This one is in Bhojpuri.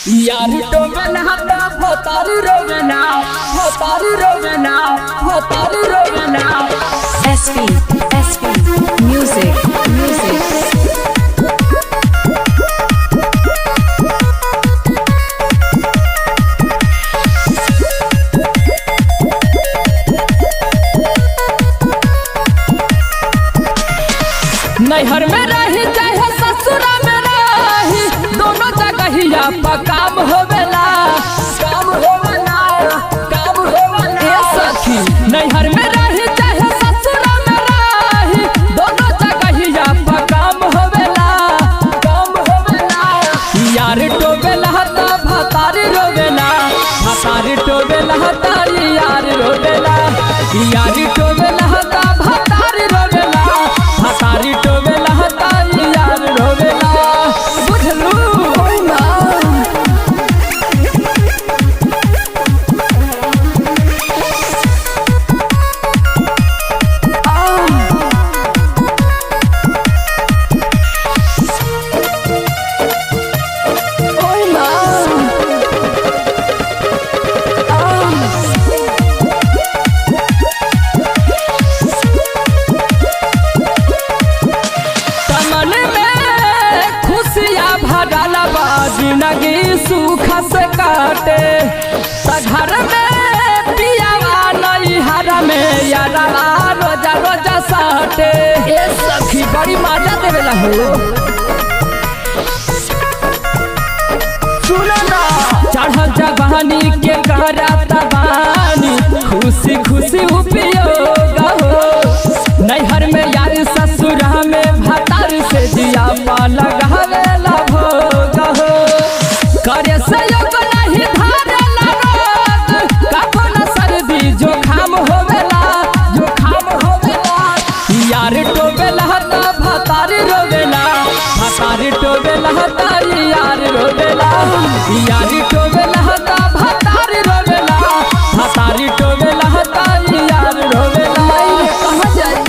यार टोबेना भोतारी रोवेना भोतारी रोवेना भोतारी रोवेना। SP Music नैहर में रही चाहे ससुरा में रही दोनों जगहिया पर काम होवेला काम होवेला काम होवेला। ए सखी नैहर में रही चाहे ससुरा में रही दोनों जगहिया पर काम होवेला काम होवेला। यार टोबेला त भतारी रोवेला भतारी टोबेला तारी यार रोवेला यार टोबेला त भतारी रोवेला भतारी टोबेला तारी यार रोवेला। बुझलू जिंदगी सुख से काटे घर में पियावा नैहर में यारा रोजा रोजा साटे। ए सखी बड़ी मजा देवेला हो सुनो ना चढ़ जवानी के करता बानी खुशी खुशी उपयोग हो नैहर में यार ससुरा में भतार से दिया पा लगावेला भोग हो करे सहयोग नहीं धारेला रोग कबो न सर्दी जोखाम होवेला जोखाम होवेला। यार टोबेला त भतारी रोवेला भतारी टोबेला तारी यार रोवेला यार